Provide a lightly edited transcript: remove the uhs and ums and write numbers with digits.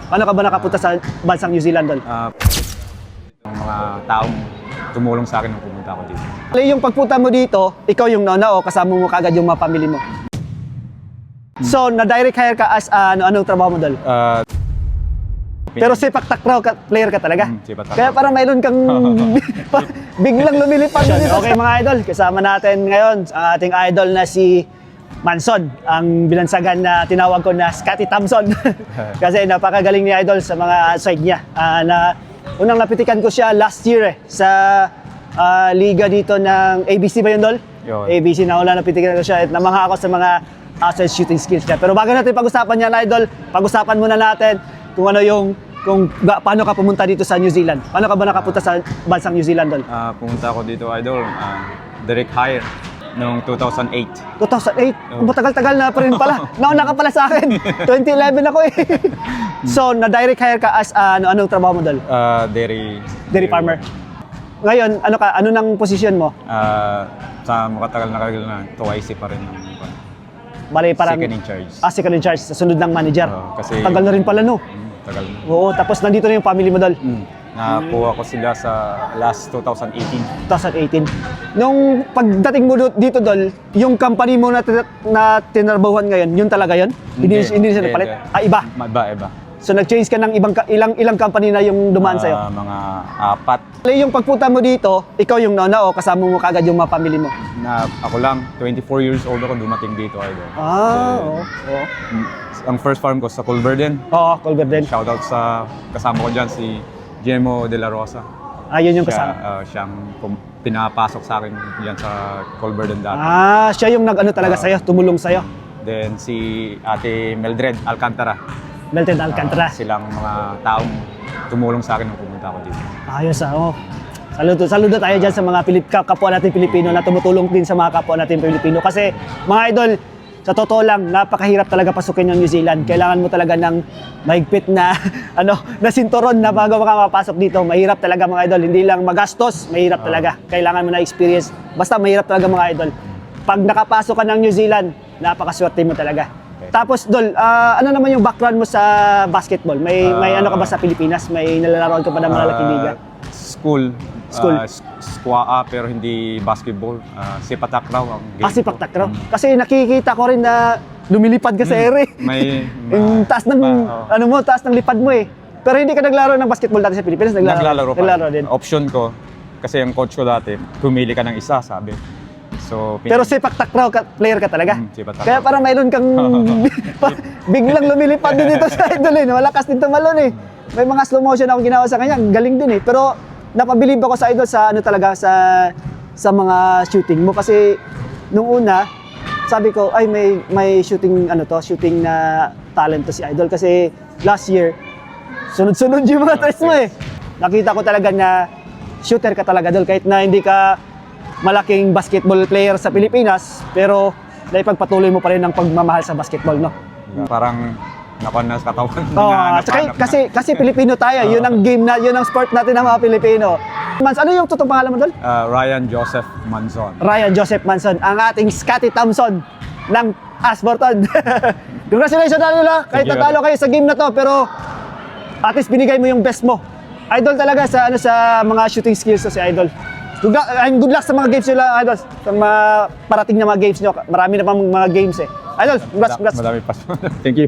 Paano ka ba nakapunta sa bansang New Zealand, Dol? Yung mga taong tumulong sa akin nung pumunta ako dito. Yung pagpunta mo dito, ikaw yung nauna o kasama mo kaagad yung mga family mo? So, na-direct hire ka as anong trabaho mo, Dol? Pero sepak takraw player ka talaga. Sepak takraw. Kaya parang mayroon kang biglang lumilipad dito. Okay mga idol, kasama natin ngayon ang ating idol na si Manson, ang binansagan na tinawag ko na Scotty Thompson. Kasi napakagaling ni idol sa mga side niya. Unang napitikan ko siya last year sa liga dito ng ABC ba yun, Dol? Yun. ABC na wala napitikan ko siya at namangha ako sa mga outside shooting skills niya. Pero bago natin pag-usapan yan, idol, pag-usapan muna natin kung ano yung paano ka pumunta dito sa New Zealand. Paano ka ba nakapunta sa bansang New Zealand, Dol? Pumunta ako dito, idol, direct hire noong 2008. 2008? Matagal-tagal na pa rin pala. Nauna ka pala sa akin. 2011 ako eh. So, na-direct hire ka as anong trabaho mo, Dol? Dairy Farmer. Ngayon, ano nang posisyon mo? Sa makatagal na 2IC pa rin. Bali, parang Second in charge. Second in charge, sa sunod ng manager. Kasi Tagal na rin pala, no? Tagal na. Oo, tapos nandito na yung family mo, Dol. Nakuha ko sila sa last 2018. 2018. Nung pagdating mo dito, Dol, yung company mo na tinarbahuhan ngayon, yun talaga yun? Hindi siya napalit? Iba? Iba. So nag-change ka ng ilang company na yung dumaan sa'yo? Mga 4. Yung pagpunta mo dito, ikaw yung nauna o kasama mo kaagad yung mga family mo? Ako lang, 24 years old ako dumating dito, idol. Oo. Ang first farm ko sa Colverden. Oo, Colverden. Shoutout sa kasama ko dyan, si Guillermo de la Rosa. Yun yung kasama. Siyang pinapasok sa akin dyan sa Colverden dati. Siya yung nag-ano talaga sa'yo, tumulong sa'yo. Then si Ate Mildred Alcantara. Mildred Alcantara. Silang mga taong tumulong sa akin nung pumunta ako dito. Ayos Saludo tayo dyan sa mga kapwa natin Pilipino na tumutulong din sa mga kapwa natin Pilipino. Kasi mga idol, sa totoo lang, napakahirap talaga pasukin yung New Zealand. Kailangan mo talaga ng mahigpit na na sinturon na bago ka mapasok dito. Mahirap talaga mga idol. Hindi lang magastos, mahirap talaga. Kailangan mo na experience. Basta mahirap talaga mga idol. Pag nakapasok ka ng New Zealand, napakaswerte mo talaga. Okay. Tapos Dol, ano naman yung background mo sa basketball? May ano ka ba sa Pilipinas? May nalalaroan ka pa ng malalaking liga? School. Squaa pero hindi basketball. Sepak takraw ang game. Sepak takraw. Kasi nakikita ko rin na lumilipad ka sa ere. Yung taas ng taas ng lipad mo eh. Pero hindi ka naglaro ng basketball dati sa Pilipinas? Naglalaro din. Option ko kasi yung coach ko dati, pumili ka ng isa, sabi. So, pero sepak takraw player ka talaga. Kaya parang mayroon kang biglang lumilipad din dito sa idol eh. Malakas din tumalon eh. May mga slow motion ako ginawa sa kanya, galing din eh. Pero napabilib ako sa idol sa talaga sa mga shooting mo kasi nung una sabi ko ay may shooting shooting na talent to si idol kasi last year sunod-sunod yung mga tries mo eh. Nakita ko talaga na shooter ka talaga Dol kahit na hindi ka malaking basketball player sa Pilipinas pero naipagpatuloy mo pa rin ang pagmamahal sa basketball, no? Parang nakuha sa katawan. Kasi Pilipino tayo, yun ang game yun ang sport natin ng mga Pilipino. Ano yung totoong pangalan mo, Dol? Ryan Joseph Manson. Ryan Joseph Manson, ang ating Scotty Thompson ng Ashburton. Congratulations, Dol. Kahit natalo kayo sa game na to, pero at least binigay mo yung best mo. Idol talaga sa mga shooting skills si Idol. Good luck sa mga games nyo lang, Idol. Sa mga parating na mga games nyo. Marami na pang mga games eh. Idol, congrats. Madami pa. Thank you.